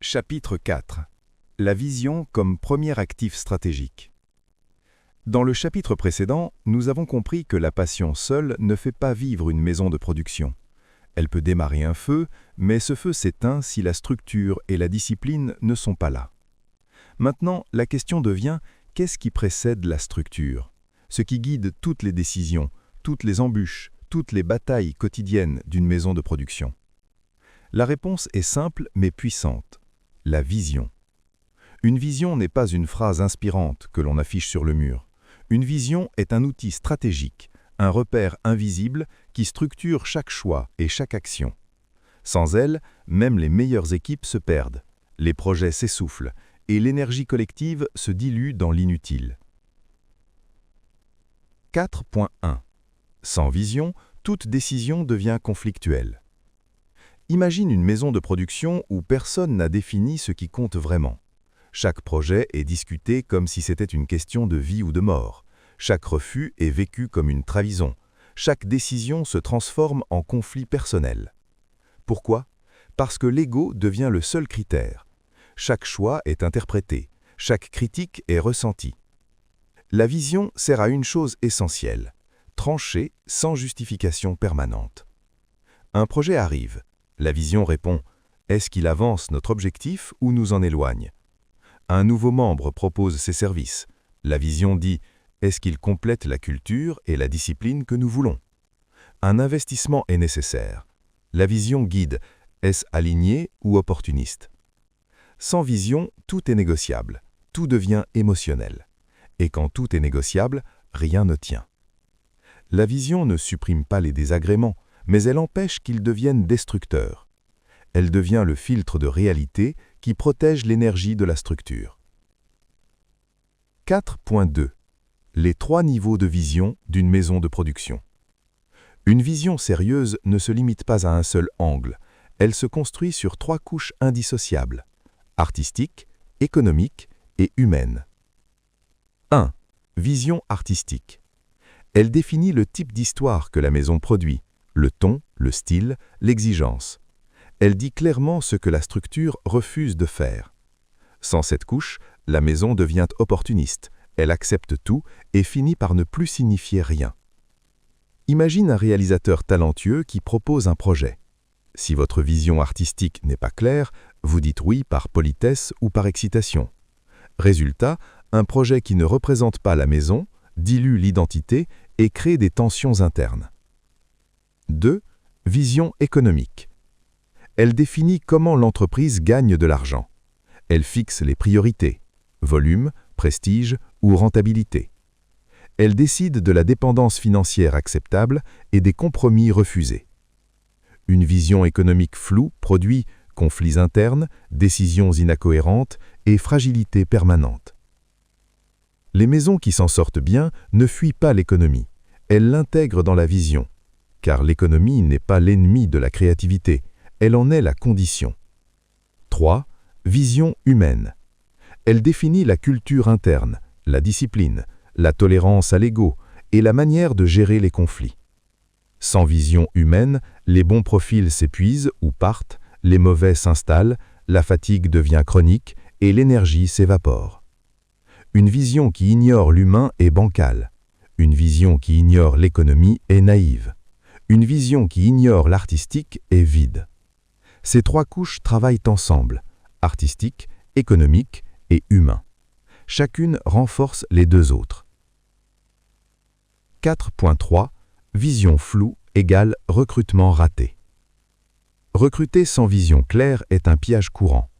Chapitre 4. La vision comme premier actif stratégique. Dans le chapitre précédent, nous avons compris que la passion seule ne fait pas vivre une maison de production. Elle peut démarrer un feu, mais ce feu s'éteint si la structure et la discipline ne sont pas là. Maintenant, la question devient, qu'est-ce qui précède la structure? Ce qui guide toutes les décisions, toutes les embûches, toutes les batailles quotidiennes d'une maison de production. La réponse est simple mais puissante. La vision. Une vision n'est pas une phrase inspirante que l'on affiche sur le mur. Une vision est un outil stratégique, un repère invisible qui structure chaque choix et chaque action. Sans elle, même les meilleures équipes se perdent, les projets s'essoufflent et l'énergie collective se dilue dans l'inutile. 4.1. Sans vision, toute décision devient conflictuelle. Imagine une maison de production où personne n'a défini ce qui compte vraiment. Chaque projet est discuté comme si c'était une question de vie ou de mort. Chaque refus est vécu comme une trahison. Chaque décision se transforme en conflit personnel. Pourquoi? Parce que l'ego devient le seul critère. Chaque choix est interprété. Chaque critique est ressentie. La vision sert à une chose essentielle, trancher sans justification permanente. Un projet arrive. La vision répond « Est-ce qu'il avance notre objectif ou nous en éloigne ?» Un nouveau membre propose ses services. La vision dit « Est-ce qu'il complète la culture et la discipline que nous voulons ?» Un investissement est nécessaire. La vision guide « Est-ce aligné ou opportuniste ?» Sans vision, tout est négociable, tout devient émotionnel. Et quand tout est négociable, rien ne tient. La vision ne supprime pas les désagréments, mais elle empêche qu'ils deviennent destructeurs. Elle devient le filtre de réalité qui protège l'énergie de la structure. 4.2. Les 3 niveaux de vision d'une maison de production. Une vision sérieuse ne se limite pas à un seul angle. Elle se construit sur 3 couches indissociables, artistique, économique et humaine. 1. Vision artistique. Elle définit le type d'histoire que la maison produit, le ton, le style, l'exigence. Elle dit clairement ce que la structure refuse de faire. Sans cette couche, la maison devient opportuniste, elle accepte tout et finit par ne plus signifier rien. Imagine un réalisateur talentueux qui propose un projet. Si votre vision artistique n'est pas claire, vous dites oui par politesse ou par excitation. Résultat, un projet qui ne représente pas la maison, dilue l'identité et crée des tensions internes. 2. Vision économique. Elle définit comment l'entreprise gagne de l'argent. Elle fixe les priorités, volume, prestige ou rentabilité. Elle décide de la dépendance financière acceptable et des compromis refusés. Une vision économique floue produit conflits internes, décisions incohérentes et fragilité permanente. Les maisons qui s'en sortent bien ne fuient pas l'économie, elles l'intègrent dans la vision. Car l'économie n'est pas l'ennemi de la créativité, elle en est la condition. 3. Vision humaine. Elle définit la culture interne, la discipline, la tolérance à l'ego et la manière de gérer les conflits. Sans vision humaine, les bons profils s'épuisent ou partent, les mauvais s'installent, la fatigue devient chronique et l'énergie s'évapore. Une vision qui ignore l'humain est bancale. Une vision qui ignore l'économie est naïve. Une vision qui ignore l'artistique est vide. Ces 3 couches travaillent ensemble, artistique, économique et humain. Chacune renforce les 2 autres. 4.3. Vision floue égale recrutement raté. Recruter sans vision claire est un piège courant.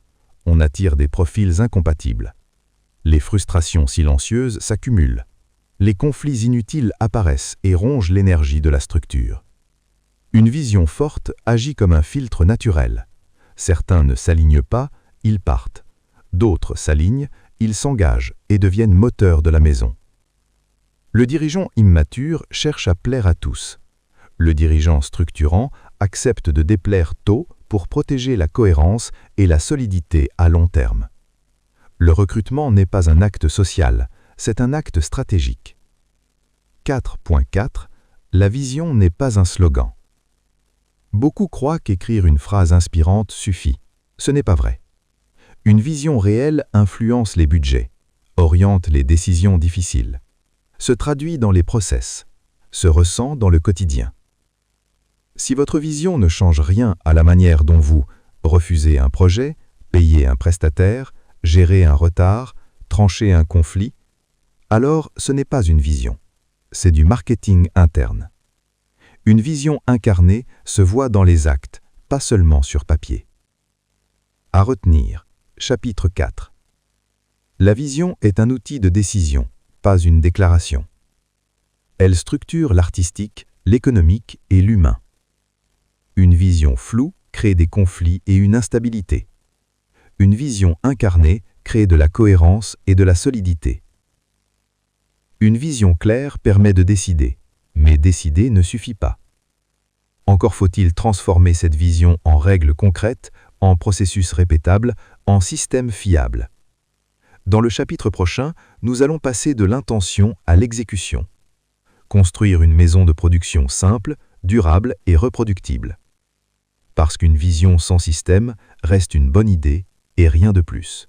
On attire des profils incompatibles. Les frustrations silencieuses s'accumulent. Les conflits inutiles apparaissent et rongent l'énergie de la structure. Une vision forte agit comme un filtre naturel. Certains ne s'alignent pas, ils partent. D'autres s'alignent, ils s'engagent et deviennent moteurs de la maison. Le dirigeant immature cherche à plaire à tous. Le dirigeant structurant accepte de déplaire tôt pour protéger la cohérence et la solidité à long terme. Le recrutement n'est pas un acte social, c'est un acte stratégique. 4.4. La vision n'est pas un slogan. Beaucoup croient qu'écrire une phrase inspirante suffit. Ce n'est pas vrai. Une vision réelle influence les budgets, oriente les décisions difficiles, se traduit dans les process, se ressent dans le quotidien. Si votre vision ne change rien à la manière dont vous refusez un projet, payez un prestataire, gérez un retard, tranchez un conflit, alors ce n'est pas une vision, c'est du marketing interne. Une vision incarnée se voit dans les actes, pas seulement sur papier. À retenir, chapitre 4. La vision est un outil de décision, pas une déclaration. Elle structure l'artistique, l'économique et l'humain. Une vision floue crée des conflits et une instabilité. Une vision incarnée crée de la cohérence et de la solidité. Une vision claire permet de décider, mais décider ne suffit pas. Encore faut-il transformer cette vision en règles concrètes, en processus répétables, en systèmes fiables. Dans le chapitre prochain, nous allons passer de l'intention à l'exécution. Construire une maison de production simple, durable et reproductible. Parce qu'une vision sans système reste une bonne idée et rien de plus.